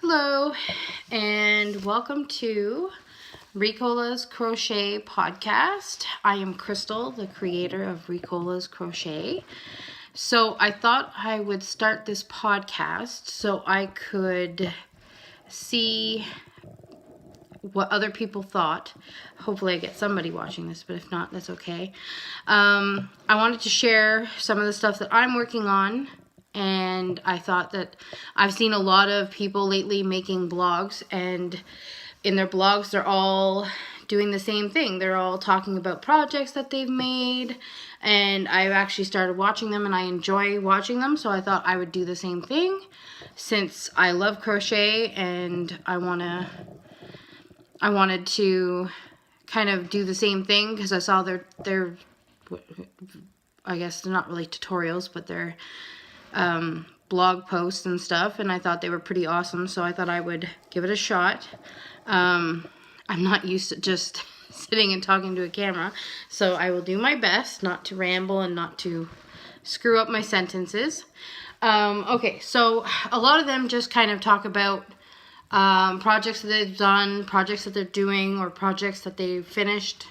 Hello, and welcome to Ricola's Crochet Podcast. I am Crystal, the creator of Ricola's Crochet. So I thought I would start this podcast so I could see what other people thought. Hopefully I get somebody watching this, but if not, that's okay. I wanted to share some of the stuff that I'm working on. And I thought that I've seen a lot of people lately making blogs, and in their blogs they're all doing the same thing. They're all talking about projects that they've made, and I've actually started watching them and I enjoy watching them, so I thought I would do the same thing since I love crochet and I wanted to kind of do the same thing because I saw their I guess they're not really tutorials, but they're blog posts and stuff, and I thought they were pretty awesome, so I thought I would give it a shot. I'm not used to just sitting and talking to a camera, so I will do my best not to ramble and not to screw up my sentences. Okay, so a lot of them just kind of talk about projects that they've done, projects that they're doing, or projects that they've finished,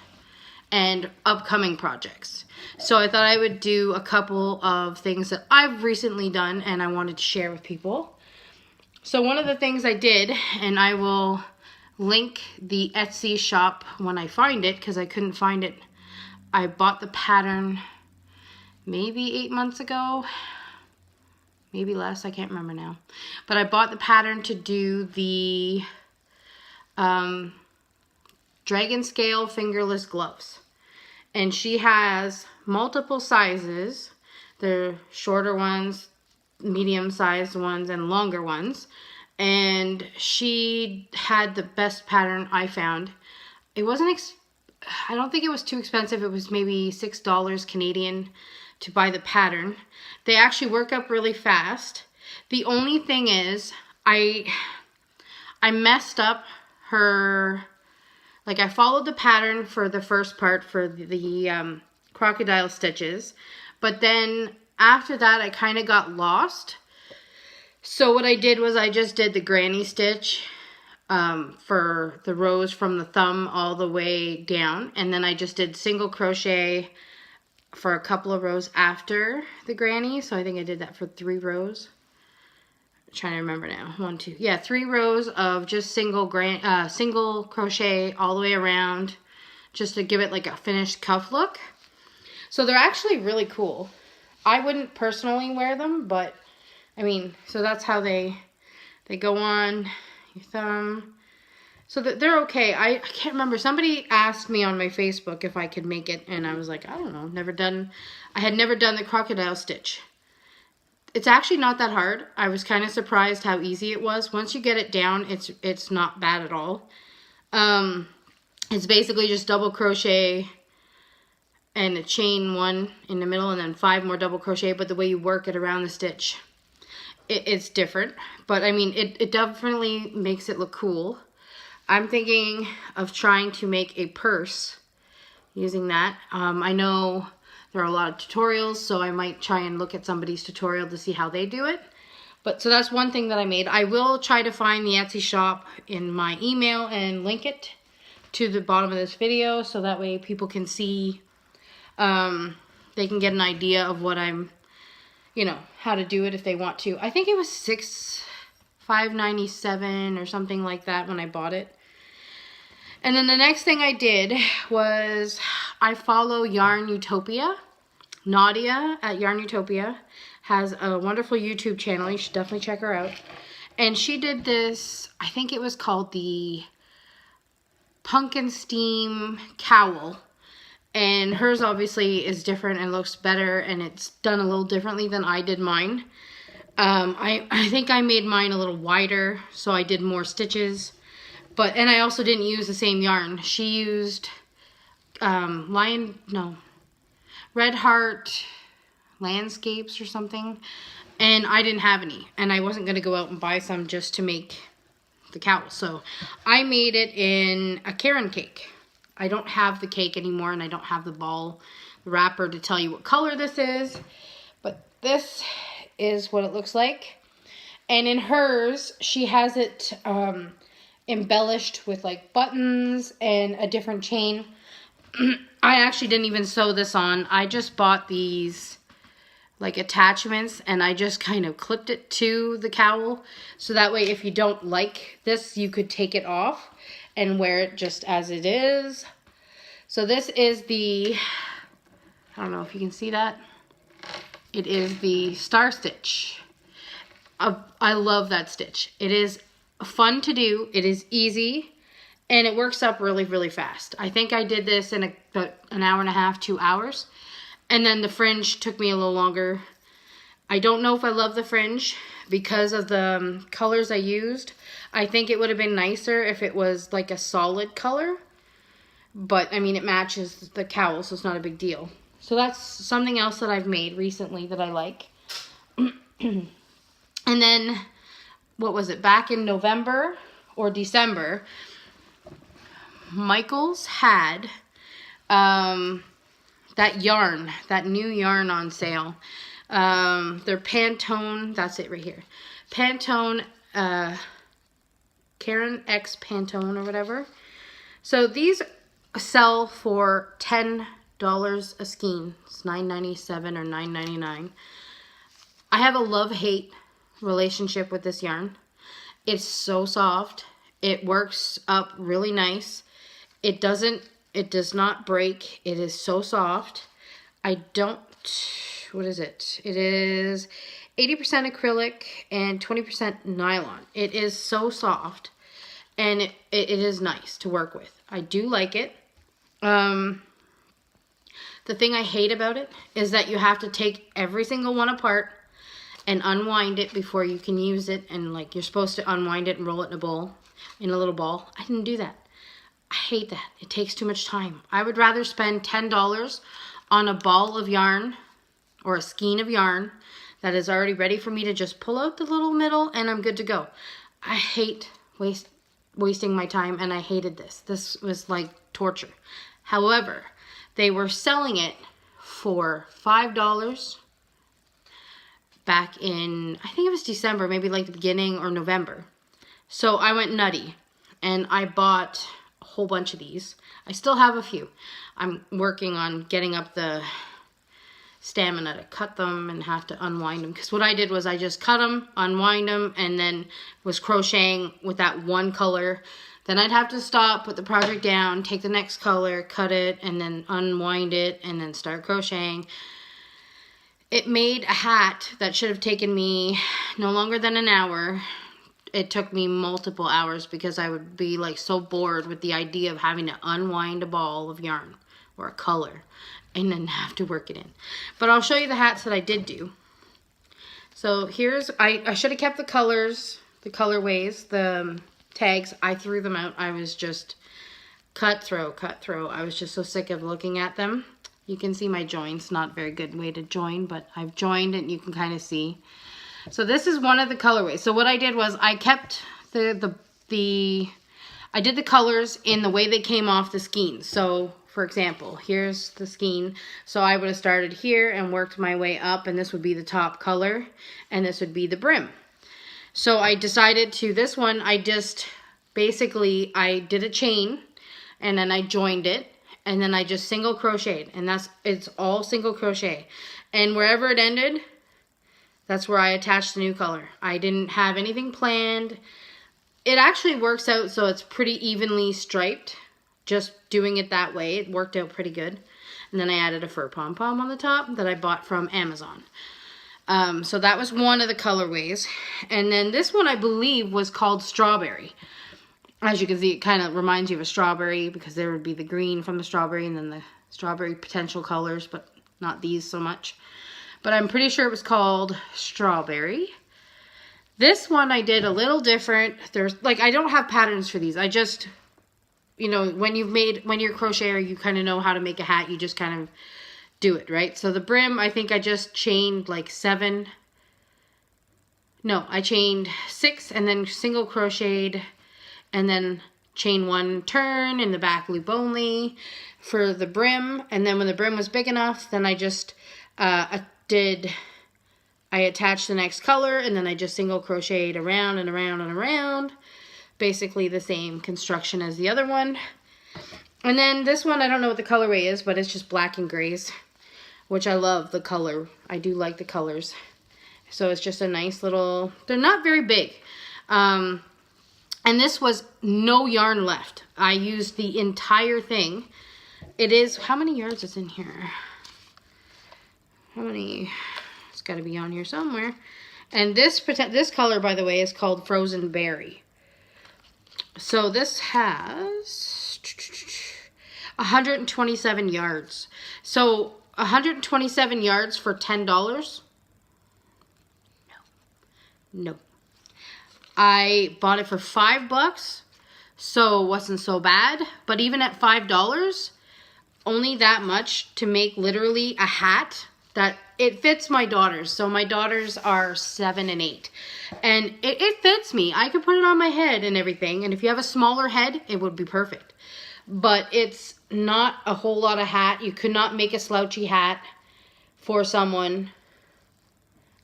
and upcoming projects. So I thought I would do a couple of things that I've recently done and I wanted to share with people. So one of the things I did, and I will link the Etsy shop when I find it because I couldn't find it. I bought the pattern maybe 8 months ago, maybe less, I can't remember now. But I bought the pattern to do the dragon scale fingerless gloves. And she has multiple sizes. There are shorter ones, medium-sized ones, and longer ones. And she had the best pattern I found. It wasn't, I don't think it was too expensive. It was maybe $6 Canadian to buy the pattern. They actually work up really fast. The only thing is, I messed up her... Like, I followed the pattern for the first part for the crocodile stitches, but then after that I kind of got lost. So what I did was I just did the granny stitch for the rows from the thumb all the way down, and then I just did single crochet for a couple of rows after the granny. So I think I did that for 3 rows. Trying to remember now. 1, 2, yeah, 3 rows of just single crochet all the way around, just to give it like a finished cuff look. So they're actually really cool. I wouldn't personally wear them, but I mean, so that's how they go on your thumb. So they're okay. I can't remember. Somebody asked me on my Facebook if I could make it, and I was like, I don't know. I had never done the crocodile stitch. It's actually not that hard. I was kind of surprised how easy it was. Once you get it down, it's not bad at all. It's basically just double crochet and a chain 1 in the middle and then 5 more double crochet, but the way you work it around the stitch, it's different. But I mean, it definitely makes it look cool. I'm thinking of trying to make a purse using that. I know there are a lot of tutorials, so I might try and look at somebody's tutorial to see how they do it. But so that's one thing that I made. I will try to find the Etsy shop in my email and link it to the bottom of this video, so that way people can see, they can get an idea of what I'm, how to do it if they want to. I think it was $5.97 or something like that when I bought it. And then the next thing I did was I follow Yarn Utopia. Nadia at Yarn Utopia has a wonderful YouTube channel. You should definitely check her out. And she did this, I think it was called the Pumpkin Steam Cowl. And hers obviously is different and looks better, and it's done a little differently than I did mine. I think I made mine a little wider, so I did more stitches. And I also didn't use the same yarn. She used Red Heart Landscapes or something. And I didn't have any. And I wasn't going to go out and buy some just to make the cowl. So I made it in a Karen cake. I don't have the cake anymore, and I don't have the ball wrapper to tell you what color this is. But this is what it looks like. And in hers, she has it embellished with like buttons and a different chain. I actually didn't even sew this on. I just bought these like attachments and I just kind of clipped it to the cowl. So that way if you don't like this, you could take it off and wear it just as it is. So this is the, I don't know if you can see that. It is the Star Stitch. I love that stitch. It is fun to do. It is easy. And it works up really, really fast. I think I did this in about an hour and a half, 2 hours. And then the fringe took me a little longer. I don't know if I love the fringe because of the colors I used. I think it would have been nicer if it was like a solid color. But, I mean, it matches the cowl, so it's not a big deal. So that's something else that I've made recently that I like. And then, what was it? Back in November or December, Michaels had that yarn, that new yarn on sale. Their Pantone, that's it right here. Pantone, Karen X Pantone or whatever. So these sell for $10 a skein. It's $9.97 or $9.99. I have a love-hate relationship with this yarn. It's so soft. It works up really nice. It does not break. It is so soft. What is it? It is 80% acrylic and 20% nylon. It is so soft and it is nice to work with. I do like it. The thing I hate about it is that you have to take every single one apart and unwind it before you can use it. And like you're supposed to unwind it and roll it in a bowl, in a little ball. I didn't do that. I hate that. It takes too much time. I would rather spend $10 on a ball of yarn or a skein of yarn that is already ready for me to just pull out the little middle and I'm good to go. I hate wasting my time and I hated this. This was like torture. However, they were selling it for $5 back in, I think it was December, maybe like the beginning or November. So I went nutty and I bought a whole bunch of these. I still have a few. I'm working on getting up the stamina to cut them and have to unwind them. Because what I did was I just cut them, unwind them, and then was crocheting with that one color. Then I'd have to stop, put the project down, take the next color, cut it, and then unwind it, and then start crocheting. It made a hat that should have taken me no longer than an hour. It took me multiple hours because I would be like so bored with the idea of having to unwind a ball of yarn or a color and then have to work it in. But I'll show you the hats that I did do. So here's, I should have kept the colors, the colorways, the tags. I threw them out. I was just cut, throw. I was just so sick of looking at them. You can see my joints, not a very good way to join, but I've joined it and you can kind of see. So this is one of the colorways. So what I did was I kept I did the colors in the way they came off the skein. So for example, here's the skein. So I would have started here and worked my way up, and this would be the top color and this would be the brim. So I decided to, this one, I just basically, I did a chain and then I joined it and then I just single crocheted, and it's all single crochet. And wherever it ended, that's where I attached the new color. I didn't have anything planned. It actually works out so it's pretty evenly striped. Just doing it that way, it worked out pretty good. And then I added a fur pom-pom on the top that I bought from Amazon. So that was one of the colorways. And then this one I believe was called Strawberry. As you can see, it kind of reminds you of a strawberry because there would be the green from the strawberry and then the strawberry potential colors, but not these so much. But I'm pretty sure it was called Strawberry. This one I did a little different. There's, like, I don't have patterns for these. I just, you know, when you're a crocheter, you kind of know how to make a hat. You just kind of do it, right? So the brim, I think I just chained like 7. No, I chained 6 and then single crocheted and then chain 1 turn in the back loop only for the brim. And then when the brim was big enough, then I just did I attached the next color, and then I just single crocheted around and around and around. Basically the same construction as the other one. And then this one, I don't know what the colorway is, but it's just black and grays, which I love the color. I do like the colors. So it's just a nice little, they're not very big. And this was no yarn left. I used the entire thing. It is, how many yards is in here? How many? It's got to be on here somewhere. And this color, by the way, is called Frozen Berry. So this has 127 yards. So 127 yards for $10? No. I bought it for $5, so it wasn't so bad. But even at $5, only that much to make literally a hat that it fits my daughters. So my daughters are 7 and 8. And it fits me. I could put it on my head and everything. And if you have a smaller head, it would be perfect. But it's not a whole lot of hat. You could not make a slouchy hat for someone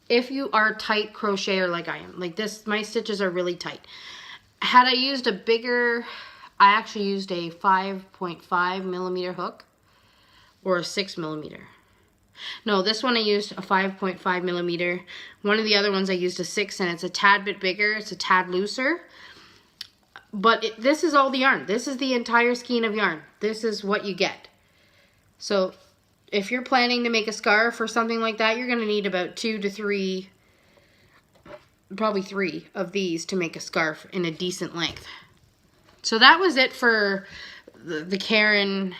if you are tight crocheter like I am. Like this, my stitches are really tight. Had I used a bigger, I actually used a 5.5 millimeter hook or a 6 millimeter. No, this one I used a 5.5 millimeter. One of the other ones I used a 6, and it's a tad bit bigger. It's a tad looser. But this is all the yarn. This is the entire skein of yarn. This is what you get. So if you're planning to make a scarf or something like that, you're going to need about 2 to 3, probably 3 of these to make a scarf in a decent length. So that was it for the Karen.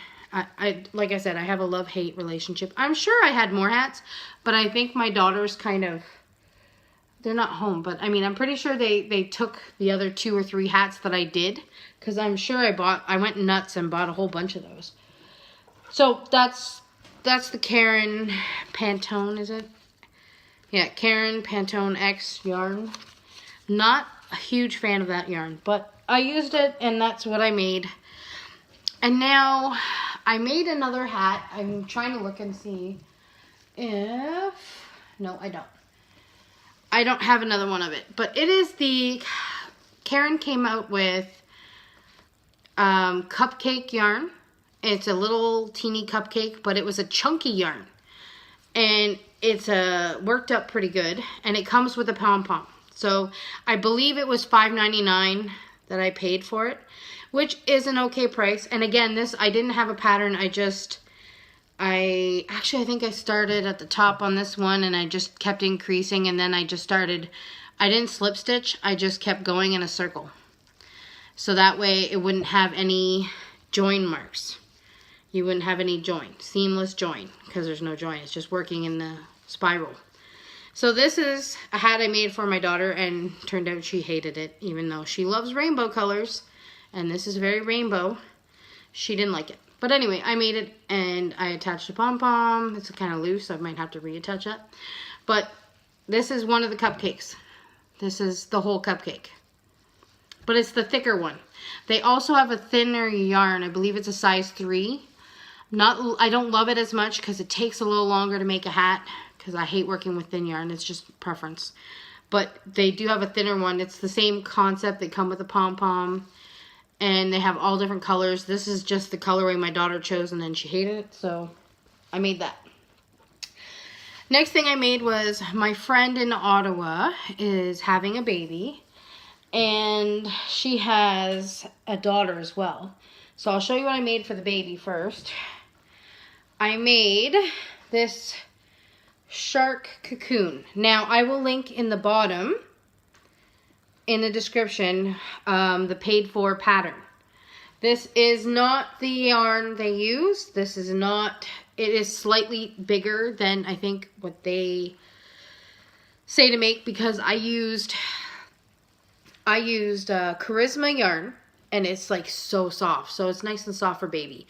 Like I said, I have a love-hate relationship. I'm sure I had more hats, but I think my daughters kind of, they're not home, but I mean, I'm pretty sure they took the other 2 or 3 hats that I did, because I'm sure I went nuts and bought a whole bunch of those. So that's the Karen Pantone, is it? Yeah, Karen Pantone X yarn. Not a huge fan of that yarn, but I used it, and that's what I made. And now I made another hat. I'm trying to look and see if, no, I don't. I don't have another one of it, but it is the, Karen came out with cupcake yarn. It's a little teeny cupcake, but it was a chunky yarn. And it's worked up pretty good, and it comes with a pom-pom. So I believe it was $5.99 that I paid for it, which is an okay price. And again, this, I didn't have a pattern. I think I started at the top on this one, and I just kept increasing, and then I just started, I didn't slip stitch, I just kept going in a circle. So that way it wouldn't have any join marks. You wouldn't have any join, seamless join, because there's no join. It's just working in the spiral. So this is a hat I made for my daughter, and turned out she hated it, even though she loves rainbow colors. And this is very rainbow. She didn't like it. But anyway, I made it, and I attached a pom-pom. It's kind of loose, so I might have to reattach it. But this is one of the cupcakes. This is the whole cupcake. But it's the thicker one. They also have a thinner yarn. I believe it's a size 3. I don't love it as much because it takes a little longer to make a hat, because I hate working with thin yarn. It's just preference. But they do have a thinner one. It's the same concept. They come with a pom-pom. And they have all different colors. This is just the colorway my daughter chose, and then she hated it, so I made that. Next thing I made was, my friend in Ottawa is having a baby, and she has a daughter as well. So I'll show you what I made for the baby first. I made this shark cocoon. Now, I will link in the bottom, in the description, the paid for pattern. This is not the yarn they use. This is not, it is slightly bigger than I think what they say to make, because I used Charisma yarn, and it's like so soft. So it's nice and soft for baby.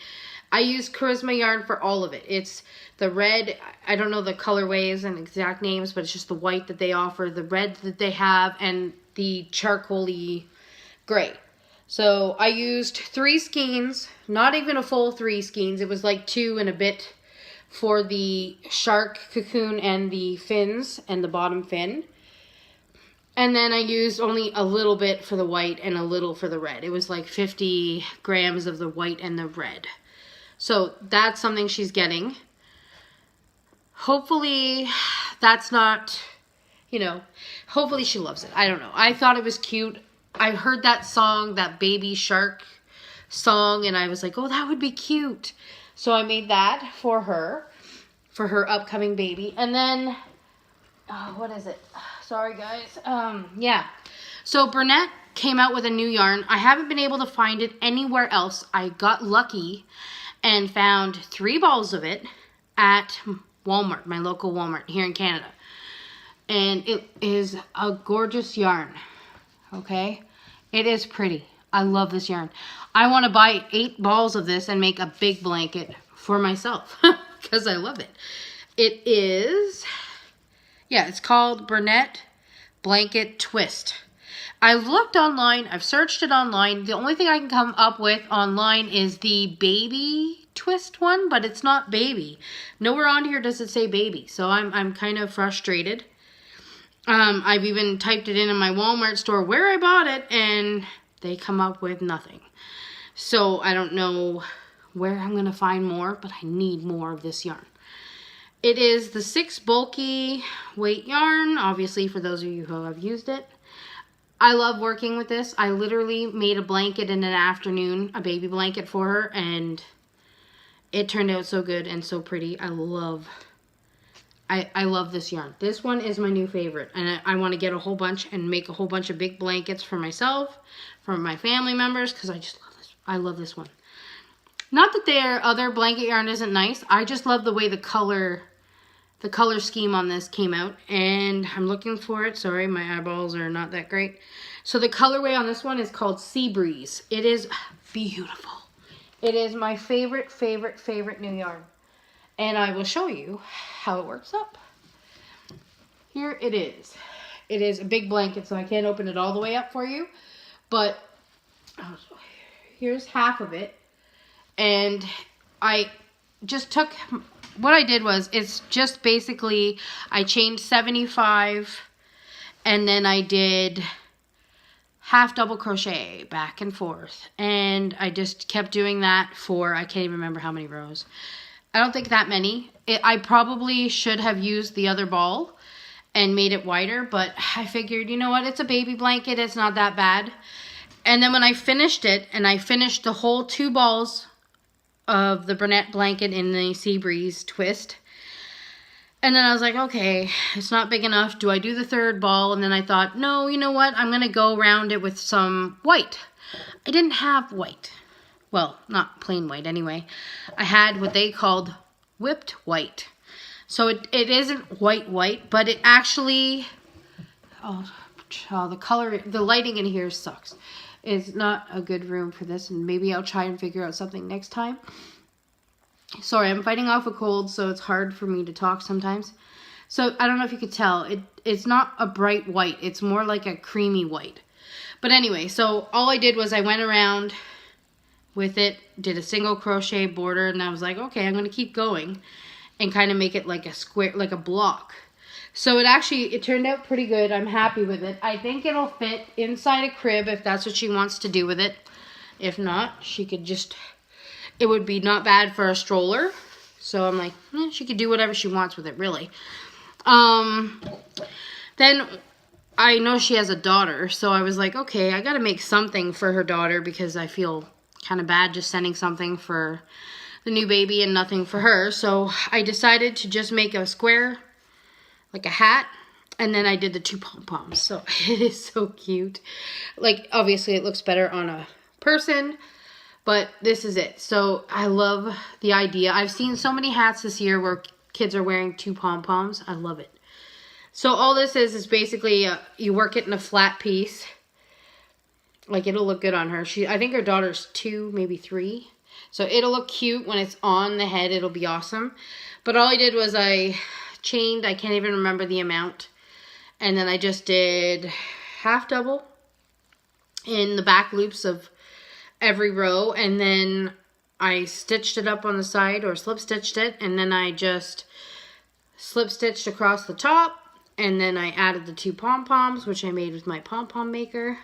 I use Charisma yarn for all of it. It's the red, I don't know the colorways and exact names, but it's just the white that they offer, the red that they have, and the charcoaly gray. So I used 3 skeins, not even a full 3 skeins. It was like 2 and a bit for the shark cocoon and the fins and the bottom fin. And then I used only a little bit for the white and a little for the red. It was like 50 grams of the white and the red. So that's something she's getting. Hopefully that's not, you know, hopefully she loves it. I don't know. I thought it was cute. I heard that song, that baby shark song, and I was like, oh, that would be cute. So I made that for her upcoming baby. And then, what is it? Sorry, guys. Yeah. So Burnett came out with a new yarn. I haven't been able to find it anywhere else. I got lucky and found 3 balls of it at Walmart, my local Walmart here in Canada. And it is a gorgeous yarn. Okay? It is pretty. I love this yarn. I want to buy 8 balls of this and make a big blanket for myself because I love it. It is, yeah, it's called Burnett Blanket Twist. I've looked online. I've searched it online. The only thing I can come up with online is the baby twist one, but it's not baby. Nowhere on here does it say baby, so I'm kind of frustrated. I've even typed it in my Walmart store where I bought it, and they come up with nothing. So I don't know where I'm going to find more, but I need more of this yarn. It is the 6 bulky weight yarn, obviously for those of you who have used it. I love working with this. I literally made a blanket in an afternoon, a baby blanket for her, and it turned out so good and so pretty. I love this yarn. This one is my new favorite, and I want to get a whole bunch and make a whole bunch of big blankets for myself, for my family members, because I just love this. I love this one. Not that their other blanket yarn isn't nice. I just love the way the color scheme on this came out, and I'm looking for it. Sorry, my eyeballs are not that great. So the colorway on this one is called Sea Breeze. It is beautiful. It is my favorite new yarn. And I will show you how it works up. Here it is. It is a big blanket, so I can't open it all the way up for you. But here's half of it. And I just took, what I did was, it's just basically, I chained 75, and then I did half double crochet back and forth. And I just kept doing that for, I can't even remember how many rows. I don't think that many. I probably should have used the other ball and made it wider, but I figured, you know what, it's a baby blanket, it's not that bad. And then when I finished it, and I finished the whole 2 balls of the Burnett blanket in the Sea Breeze twist, and then I was like, okay, it's not big enough. Do I do the 3rd ball? And then I thought, no, you know what, I'm going to go around it with some white. I didn't have white. Well, not plain white anyway. I had what they called whipped white. So it isn't white, but it actually, the color, the lighting in here sucks. It's not a good room for this, and maybe I'll try and figure out something next time. Sorry, I'm fighting off a cold, so it's hard for me to talk sometimes. So I don't know if you could tell, it's not a bright white. It's more like a creamy white. But anyway, so all I did was I went around with it, did a single crochet border, and I was like, okay, I'm going to keep going and kind of make it like a square, like a block. So it turned out pretty good. I'm happy with it. I think it'll fit inside a crib if that's what she wants to do with it. If not, she could just, it would be not bad for a stroller. So I'm like, she could do whatever she wants with it, really. Then I know she has a daughter, so I was like, okay, I got to make something for her daughter because I feel kind of bad just sending something for the new baby and nothing for her. So I decided to just make a square, like a hat, and then I did the 2 pom-poms. So it is so cute. Like, obviously it looks better on a person, but this is it. So I love the idea. I've seen so many hats this year where kids are wearing 2 pom-poms. I love it. So all this is basically you work it in a flat piece. Like, it'll look good on her. I think her daughter's 2, maybe 3. So it'll look cute when it's on the head. It'll be awesome. But all I did was I chained, I can't even remember the amount. And then I just did half double in the back loops of every row. And then I stitched it up on the side, or slip stitched it, and then I just slip stitched across the top, and then I added the 2 pom-poms, which I made with my pom-pom maker.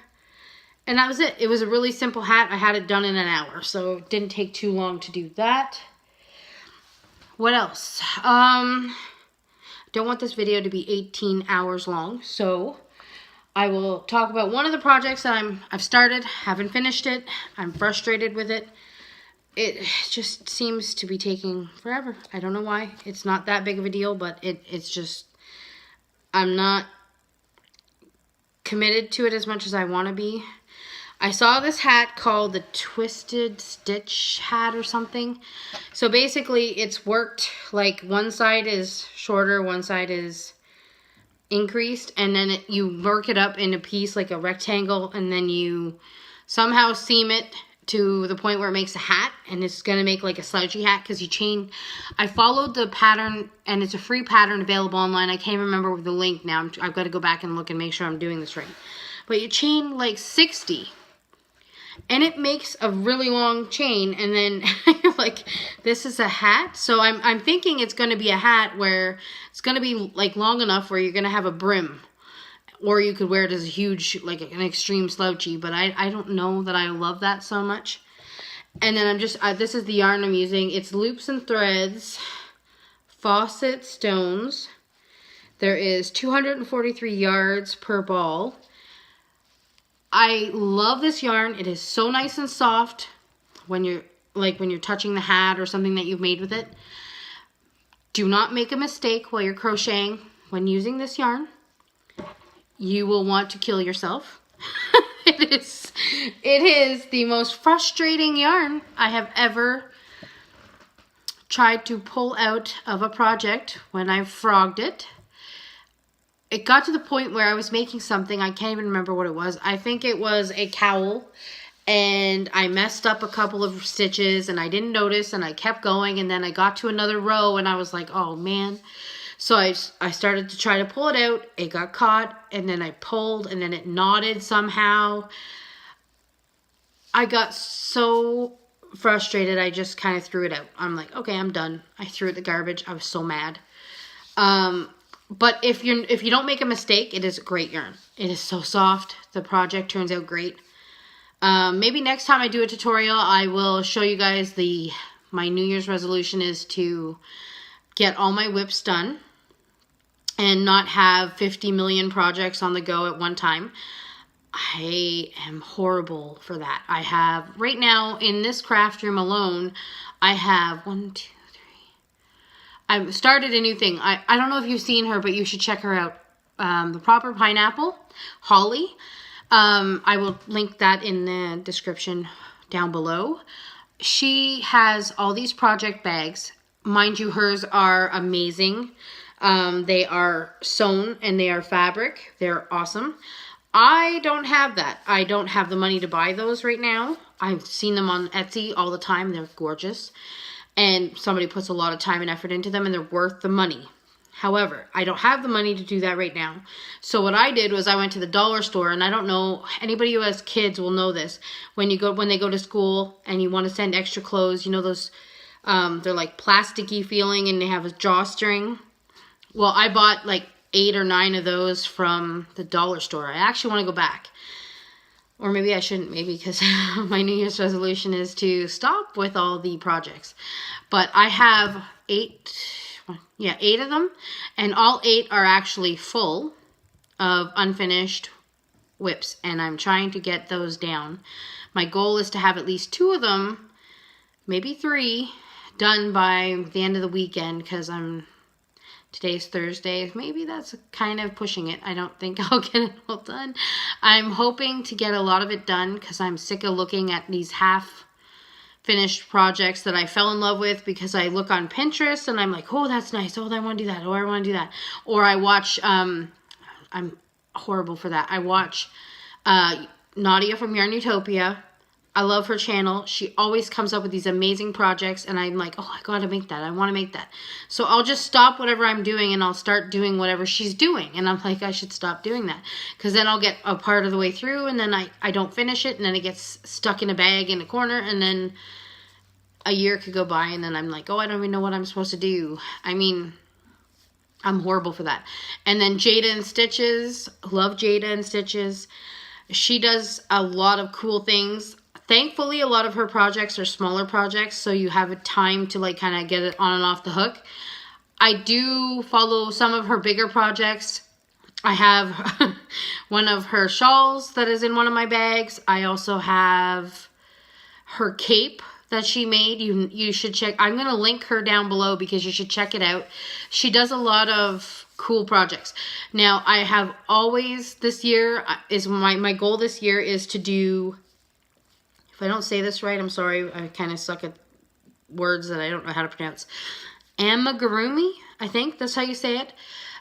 And that was it. It was a really simple hat. I had it done in an hour, so it didn't take too long to do that. What else? Don't want this video to be 18 hours long, so I will talk about one of the projects that I've started, haven't finished it. I'm frustrated with it. It just seems to be taking forever. I don't know why. It's not that big of a deal, but it's just, I'm not committed to it as much as I want to be. I saw this hat called the Twisted Stitch hat or something. So basically it's worked like one side is shorter, one side is increased, and then you work it up in a piece like a rectangle, and then you somehow seam it to the point where it makes a hat, and it's going to make like a slouchy hat because you chain. I followed the pattern, and it's a free pattern available online. I can't remember the link now. I've got to go back and look and make sure I'm doing this right. But you chain like 60. And it makes a really long chain, and then you're like, this is a hat? So I'm thinking it's going to be a hat where it's going to be like long enough where you're going to have a brim. Or you could wear it as a huge, like an extreme slouchy, but I don't know that I love that so much. And then I'm just, this is the yarn I'm using. It's Loops and Threads, Faucet Stones. There is 243 yards per ball. I love this yarn. It is so nice and soft when you're touching the hat or something that you've made with it. Do not make a mistake while you're crocheting when using this yarn. You will want to kill yourself. It is the most frustrating yarn I have ever tried to pull out of a project when I frogged it. It got to the point where I was making something, I can't even remember what it was. I think it was a cowl, and I messed up a couple of stitches, and I didn't notice, and I kept going, and then I got to another row, and I was like, oh man. So I started to try to pull it out. It got caught, and then I pulled, and then it knotted somehow. I got so frustrated, I just kind of threw it out. I'm like, okay, I'm done. I threw it in the garbage. I was so mad. But if you don't make a mistake, it is a great yarn. It is so soft. The project turns out great. Maybe next time I do a tutorial, I will show you guys my New Year's resolution is to get all my whips done and not have 50 million projects on the go at one time. I am horrible for that. I have, right now in this craft room alone, I have 1, 2, I've started a new thing. I don't know if you've seen her, but you should check her out. The Proper Pineapple, Holly. I will link that in the description down below. She has all these project bags. Mind you, hers are amazing. They are sewn and they are fabric. They're awesome. I don't have that. I don't have the money to buy those right now. I've seen them on Etsy all the time. They're gorgeous. And somebody puts a lot of time and effort into them, and they're worth the money. However, I don't have the money to do that right now. So what I did was I went to the dollar store, and I don't know, anybody who has kids will know this. When they go to school and you want to send extra clothes, you know those, they're like plasticky feeling and they have a drawstring. Well, I bought like 8 or 9 of those from the dollar store. I actually want to go back. Or maybe I shouldn't, maybe because my New Year's resolution is to stop with all the projects. But I have 8 of them, and all 8 are actually full of unfinished whips, and I'm trying to get those down. My goal is to have at least 2 of them, maybe 3, done by the end of the weekend, because today's Thursday. Maybe that's kind of pushing it. I don't think I'll get it all done. I'm hoping to get a lot of it done because I'm sick of looking at these half-finished projects that I fell in love with because I look on Pinterest and I'm like, oh, that's nice. Oh, I want to do that. Oh, I want to do that. Or I watch, I'm horrible for that. I watch Nadia from Yarn Utopia. I love her channel. She always comes up with these amazing projects, and I'm like, oh, I gotta make that. I want to make that. So I'll just stop whatever I'm doing, and I'll start doing whatever she's doing. And I'm like, I should stop doing that, because then I'll get a part of the way through, and then I don't finish it, and then it gets stuck in a bag in a corner, and then a year could go by and then I'm like, oh, I don't even know what I'm supposed to do. I mean, I'm horrible for that. And then Jada and Stitches. Love Jada and Stitches. She does a lot of cool things. Thankfully, a lot of her projects are smaller projects, so you have a time to like kind of get it on and off the hook. I do follow some of her bigger projects. I have one of her shawls that is in one of my bags. I also have her cape that she made. You should check. I'm going to link her down below because you should check it out. She does a lot of cool projects. Now, I have always, this year, is my goal this year is to do, if I don't say this right, I'm sorry, I kind of suck at words that I don't know how to pronounce. Amigurumi, I think that's how you say it.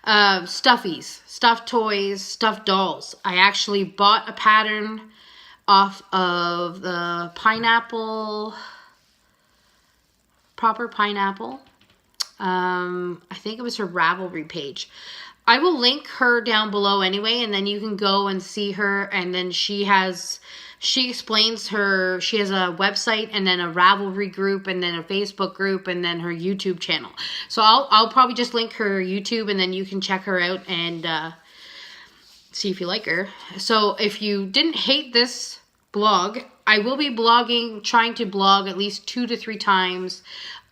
Stuffies, stuffed toys, stuffed dolls. I actually bought a pattern off of the Proper Pineapple. I think it was her Ravelry page. I will link her down below anyway, and then you can go and see her. And then she explains she has a website and then a Ravelry group and then a Facebook group and then her YouTube channel. So I'll probably just link her YouTube and then you can check her out and see if you like her. So if you didn't hate this blog, I will be trying to blog at least 2 to 3 times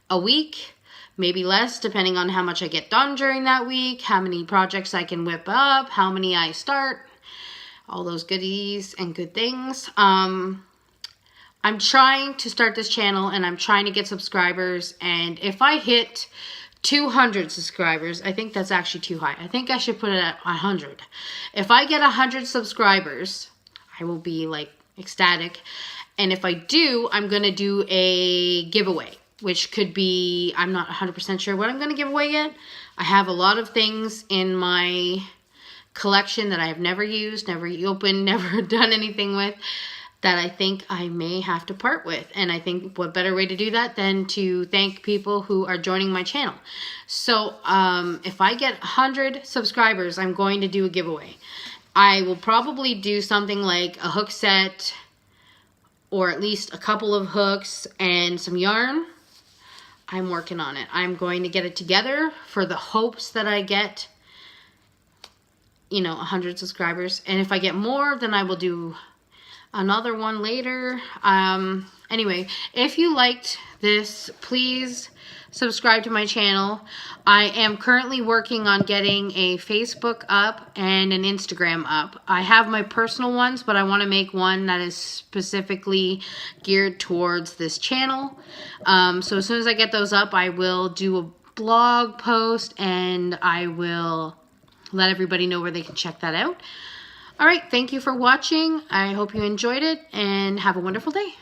a week. Maybe less, depending on how much I get done during that week, how many projects I can whip up, how many I start, all those goodies and good things. I'm trying to start this channel and I'm trying to get subscribers. And if I hit 200 subscribers, I think that's actually too high. I think I should put it at 100. If I get 100 subscribers, I will be like ecstatic. And if I do, I'm going to do a giveaway, which could be, I'm not 100% sure what I'm going to give away yet. I have a lot of things in my collection that I have never used, never opened, never done anything with, that I think I may have to part with. And I think what better way to do that than to thank people who are joining my channel. So if I get 100 subscribers, I'm going to do a giveaway. I will probably do something like a hook set, or at least a couple of hooks and some yarn. I'm working on it. I'm going to get it together for the hopes that I get, 100 subscribers. And if I get more, then I will do another one later. Anyway, if you liked this, please subscribe to my channel. I am currently working on getting a Facebook up and an Instagram up. I have my personal ones, but I want to make one that is specifically geared towards this channel. So as soon as I get those up, I will do a blog post and I will let everybody know where they can check that out. All right, thank you for watching. I hope you enjoyed it and have a wonderful day.